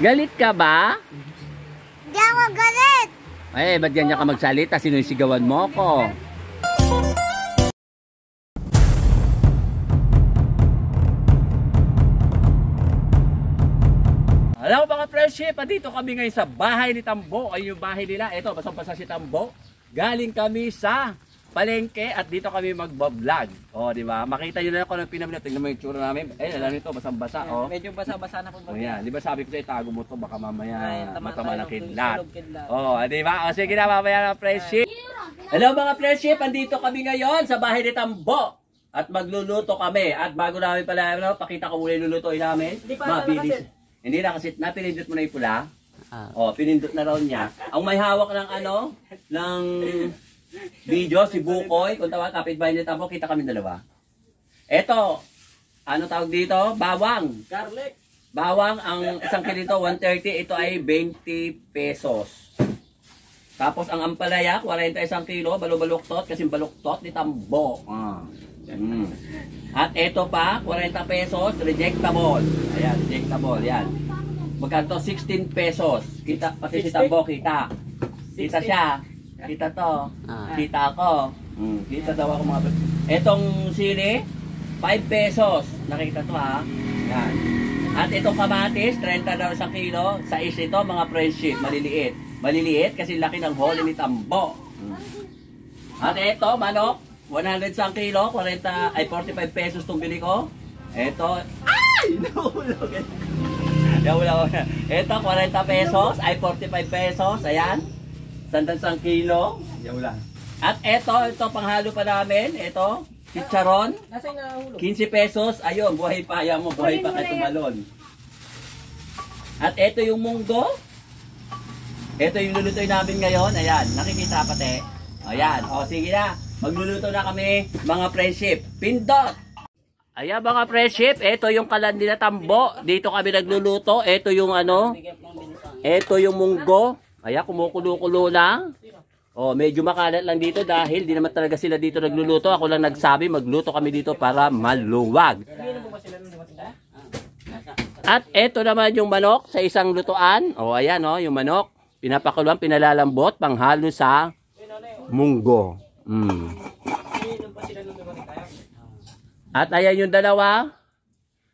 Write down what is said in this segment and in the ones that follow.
Galit ka ba? Hindi ako galit. Eh, ba't ganyan ka magsalita? Sinisigawan mo ko. Hello mga friendship, andito kami ngayon sa bahay ni Tambo. Ayun yung bahay nila. Ito, basang-basa si Tambo. Galing kami sa palengke at dito kami mag-vlog. O, di ba? Makita niyo na kung anong pinamili. Tingnan mo yung tsura namin. Eh, alam nito, basang-basa. Oh. Medyo basa-basa na po. O yan, di ba sabi ko sa'yo, itago mo to, baka mamaya matama ng kidlat. Kidlat. O, di ba? O, sige na, mamaya ng friendship. Hello mga friendship, andito kami ngayon sa bahay ni Tambo. At magluluto kami. At bago namin pala, pakita ko muna yung lulutuin namin. Mabilis. Hindi na kasi, napinindot mo na yung pula. O, pinindot na raw niya. Ang may hawak ng ano, ng video, si Bukoy. Kung tawag, kapitbahay ni Tambo, kita kami dalawa. Eto, ano tawag dito? Bawang. Garlic. Bawang, ang isang kilito, 130. Ito ay 20 pesos. Tapos ang ampalaya, 41 kilo, baluktot, kasi baluktot ni Tambo. At ito pa, 40 pesos, rejectable. Ayan, rejectable, yan. Magkanto, 16 pesos. Kita, pati si Tambo, kita. Kita siya. Kita to. Kita ako. Kita daw ako mga... Etong sili, 5 pesos. Nakita to ha. Yan. At itong kamatis, 30 daw isang kilo. Sa is ito, mga friendship, maliliit. Maliliit kasi laki ng hole ni Tambo. At ito, manok. 100 sang kilo, 45 pesos itong bili ko. Ito, ay! Nahulog. Nahulog. Ito, 40 pesos, ay 45 pesos. Ayan. 100 sang kilo. Nahulog. At ito panghalo pa namin. Ito, chicharon. 15 pesos. Ayun, buhay pa. Ayan mo, buhay pa kay tumalon. At ito yung munggo. Ito yung lulutuin namin ngayon. Ayan, nakikita pati. Ayan, o sige na. Magluluto na kami, mga friendship. Pindot! Ayan mga friendship, ito yung kalan nila Tambo. Dito kami nagluluto. Ito yung ano, ito yung munggo. Ayan, kumukulo-kulo lang. O, medyo makalat lang dito dahil di naman talaga sila dito nagluluto. Ako lang nagsabi, magluto kami dito para maluwag. At ito naman yung manok sa isang lutuan. O, ayan o, yung manok. Pinapakuluan, pinalalambot, panghalo sa munggo. At ayan yung dalawa.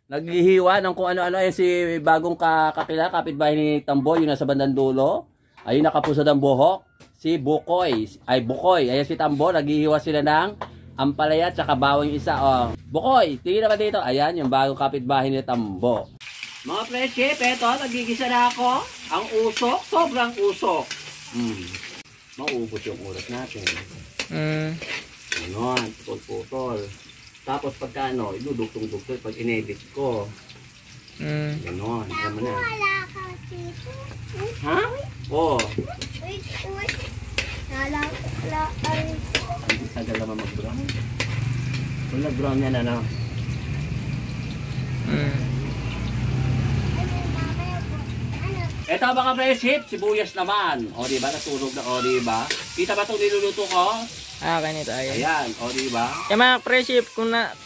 Naghihiwa ng kung ano-ano. Ayan si bagong kakila, kapitbahay ni Tambo, yung nasa bandang dulo. Ayun nakapusod ang buhok. Si Bukoy. Ay, Bukoy. Ayan si Tambo. Naghihiwa sila ng ampalaya at saka bawang isa. Oh. Bukoy, tingin naman dito. Ayan yung bagong kapitbahay ni Tambo. Mga friendship, eto, nagigisa na ako. Ang usok, sobrang usok. Maubos yung ulat natin. Ganon, putol-putol. Tapos pagka ano, idudugtong-dugtong pag inedit ko. Ganon, naman na. Ha? Oo. Tagal naman mag-brown. Kung nag-brown yan, ano? Ito mga friendship, sibuyas naman. O diba, nasunog na, o diba? Kita ba itong niluluto ko? Ganito, ayan. Ayan, o diba? Kaya mga friendship,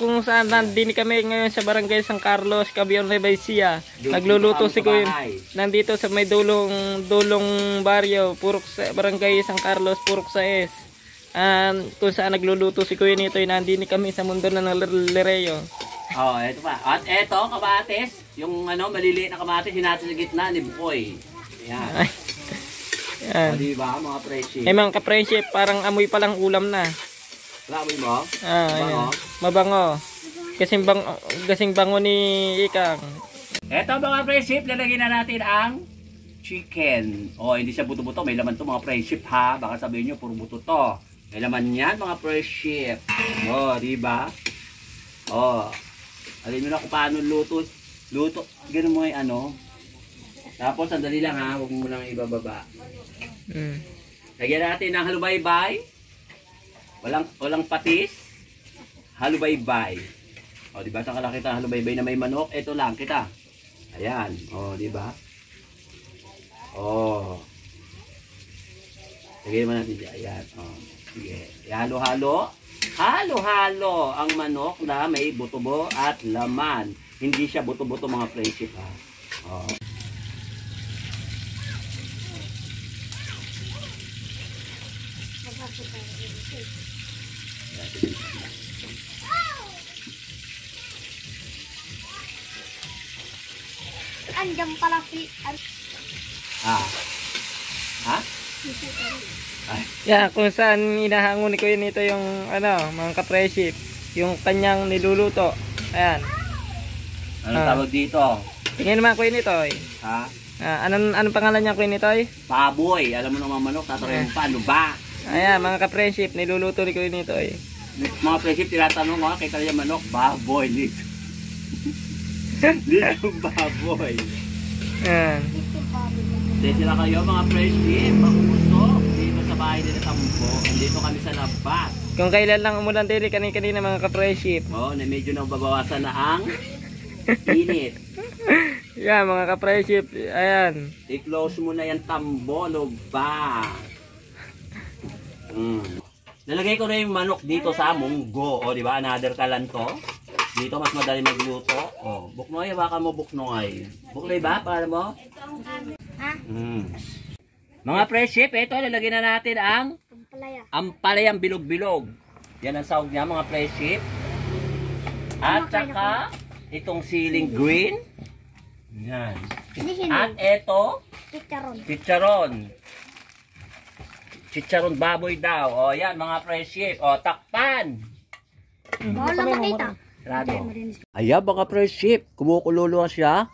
kung saan nandini kami ngayon sa barangay San Carlos, Cabion, Rebaisia, nagluluto si Kuya. Nandito sa may dulong baryo, Purok sa barangay San Carlos, Purok sa S. Kung saan nagluluto si Kuya nito, nandini kami sa mundo ng Lereo. Oh, ito pa. At ito, kamatis. Yung ano, maliliit na kamatis, hinati sa gitna ni Bukoy. Ayan. Yan. O, diba, mga friendship? Eh mga ka-friendship, parang amoy palang ulam na. Amoy mo? Ayan. Mabango. Kasing bango ni Ikang. Ito mga friendship, lalagyan na natin ang chicken. O, hindi siya buto-buto. May laman to mga friendship ha. Baka sabihin nyo, puro buto to. May laman yan mga friendship. O, diba? O. Alam mo na kung paano luto. Ganun mo yung ano. Tapos, sandali lang ha. Huwag mo lang ibababa. Lagyan natin ng halubaybay. Walang patis. Halubaybay. O, diba? Saan ka lang kita halubaybay na may manok? Ito lang, kita. Ayan. O, diba? O. Lagyan mo natin dyan. Ayan. O. Sige. Halo-halo. Halo-halo ang manok na may buto-buto at laman. Hindi siya buto-buto mga friendship ha. Oh. Andiyan pala si... Ah. Ha? Yan, kung saan inahangon ni Kuya Nito yung mga ka-friendship, yung kanyang niluluto. Ayan. Anong tawag dito? Tingnan naman Kuya Nito. Ha? Anong pangalan niya Kuya Nito? Baboy. Alam mo naman manok, tataroy mo pa. Ano ba? Ayan, mga ka-friendship, niluluto ni Kuya Nito. Mga friendship, tinatanong mo, kaya yung manok, baboy. Dito. Dito baboy. Ayan. Dito sila kayo mga friendship, makugusto. Dito sa bahay nila Tambo. Dito kami sa labas. Kung kailan lang umulan dili kanina mga ka-friendship. Oo, na medyo nang babawasan na ang init. Yan, mga ka-friendship. Ayan. I-close mo na yan Tambo, no ba? Nalagay ko na yung manok dito sa munggo. O, di ba? Another kalanto. Dito mas madali magluto. O, buknoy, baka mo buknoy. Buknoy ba? Para mo? Ha? Mga friendship, ito, lalagyan na natin ang Pampalaya. ampalayang bilog-bilog. Yan ang sahog niya, mga friendship. At saka, itong siling green. Yan. At ito, Chicharon. chicharon. Chicharon baboy daw. O yan, mga friendship. O, takpan. Bawal na makita. Sarado. Ayan, mga friendship. Kumukulo siya.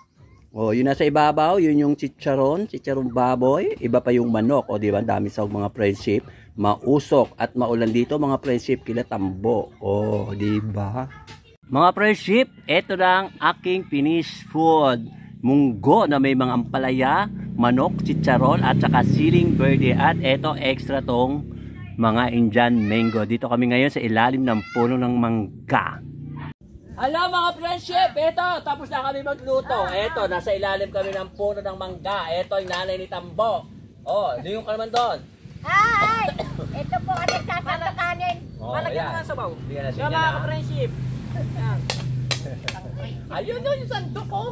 O, yun nasa ibabaw. Yun yung chicharon. Chicharon baboy. Iba pa yung manok. O, di ba? Dami sa mga friendship. Mausok at maulan dito, mga friendship. Kila Tambo. O, di ba? Mga friendship, ito lang aking finished food. Munggo na may mga ampalaya, manok, chicharon, at saka siling verde. At ito, extra tong mga Indian mango. Dito kami ngayon sa ilalim ng puno ng mangga. Hello mga friendship, ito, tapos na kami magluto. Ito, nasa ilalim kami ng puno ng mangga. Ito, yung nanay ni Tambo. Oh, liyon ka naman doon. Ay! Ito po ating sasakanin. Oh, Malagyan ayan. mo ng sabaw. Bigyan na Yan siya mga na. ka-friendship. Yan. Ayun doon yung sandok ko.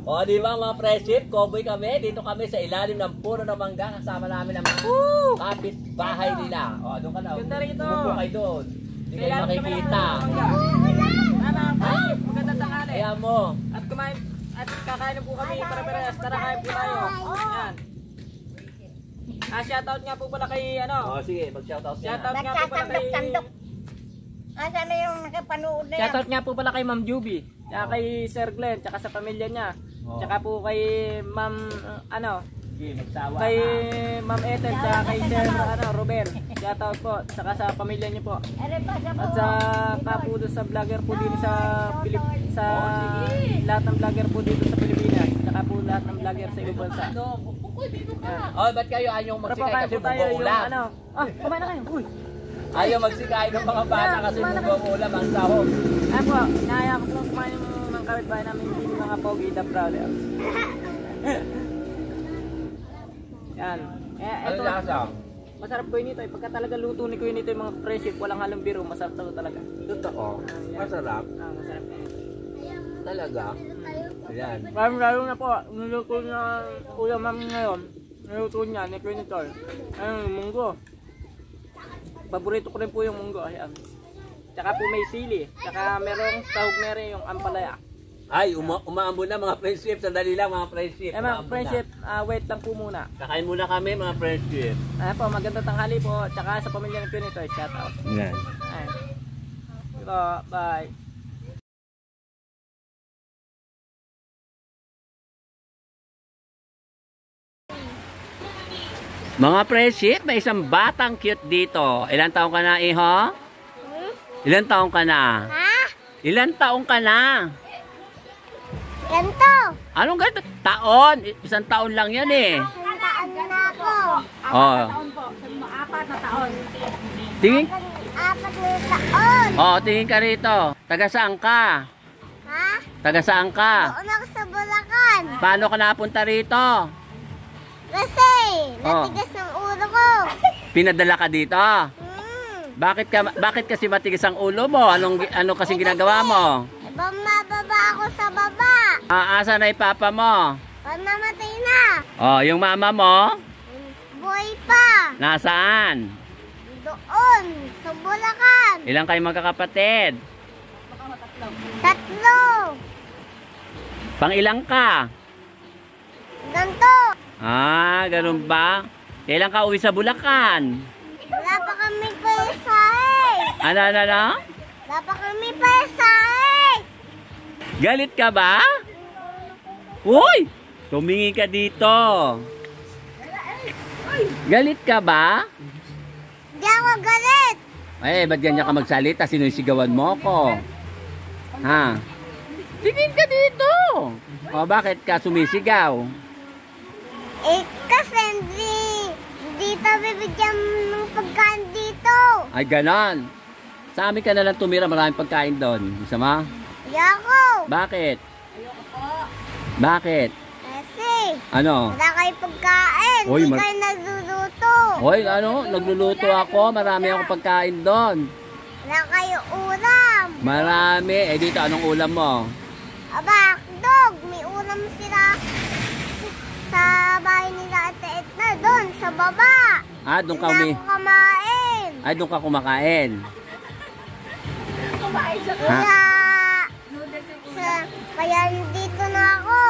O, di ba mga friendship, cowboy kami. Dito kami sa ilalim ng puno ng mangga. Kasama namin ang mga kapit-bahay nila. O, doon ka na. Ganda rito. Umupo kayo doon. Hindi kayo Kailangan kami makikita. Mga ka-friendship, magandang tanghali. Kaya mo. At kumain at kakain po kami para-parehas. Tara kain po tayo. Yan. Shoutout nga po pala kay O, sige, mag-shoutout na. Shoutout nga po pala kay Sandok-sandok. Asa na yung nakapanood na yan? Shoutout nga po pala kay Ma'am Juby, tsaka kay Sir Glenn, tsaka sa pamilya niya. Oh. Tsaka po kay Ma'am Sige, magsawa kay ka. Ma'am Ethel, tsaka kay Sir Robel. Shoutout po, tsaka sa pamilya niyo po. At sa kapo sa vlogger po dito sa lahat ng vlogger po dito sa Pilipinas, tsaka po lahat ng vlogger sa ibang bansa. O, ba't kayo anyong Para po magsikay kain kasi po tayo yung bubong-ulam? kumain na kayo. Uy. Ayaw magsikay ng mga bata kasi bubong-ulam ang sahog. Ayan po, nahaya ko po kumain ng mga kapitbahay namin yung mga Pogi the Brother. Yan. Ano Ito, lasa? masarap ko nito. Pagka talaga luto ni Kuya nito yung mga friendship, walang halong biro, masarap talaga. Totoo. Masarap. Masarap na yun. Talaga. Ayan. Lalo na po, niluto na Kuya Mami ngayon. Niluto niya, ni Kuya nito. Ayun, yung munggo. Paborito ko rin po yung munggo. Ayan. Tsaka po may sili. Tsaka merong sahog na rin yung ampalaya. Ay, umaambon na mga friendship. Sandali lang mga friendship. Eh mga friendship, wait lang po muna. Kakain muna kami mga friendship. Ayan po, magandang tanghali po. Tsaka sa pamilya ng Pinito, shout out. Yan. Ayan. Ito, bye. Mga friendship, may isang batang cute dito. Ilan taong ka na, Iho? Ilan taong ka na? Ha? Ilan taong ka na? Ganito. Anong ganito? Taon? Isang taon lang yan eh. Sandaan na ako. Oh. Apat na taon. Tingin? Apat na taon. Oh, tingin ka rito. Taga saan ka? Ha? Taga saan ka? Doon ako sa Bulacan. Paano ka napunta rito? Kasi, Oh. natigas ang ulo ko. Pinadala ka dito? Bakit kasi matigas ang ulo mo? Ano kasing ginagawa mo? Bumababa ako sa baba. Asa na ipapa mo? Pag namatay na. Oh, yung mama mo? Buhay pa. Nasaan? Doon, sa Bulacan. Ilang kayo magkakapatid? 3. Pang ilang ka? Ganto. Ganun ba? Kailan ka uwi sa Bulacan? Wala pa kami paisahe. Ano? Wala pa kami paisahe. Galit ka ba? Uy! Tumingi ka dito. Galit ka ba? Di ako galit. Ba't ganyan ka magsalita? Sinisigawan mo ko. Ha? Tingin ka dito. Bakit ka sumisigaw? Kasi hindi tayo bibigyan ng pagkain dito. Ay, ganon. Sa amin ka na lang tumira, maraming pagkain doon. Isa ma? Yako. Bakit? Bakit? Kasi Ano? wala kayo pagkain. Hoy, Hindi kayo nagluluto. Hoy, nagluluto ako. Marami akong pagkain doon. Wala kayo ulam. Marami. Dito, anong ulam mo? Aba, dog, may ulam sila sa bahay nila Ate Etna, doon, sa baba. Doon ka Hindi na ako kumain. doon ka kumakain. Kaya, kaya dito na ako.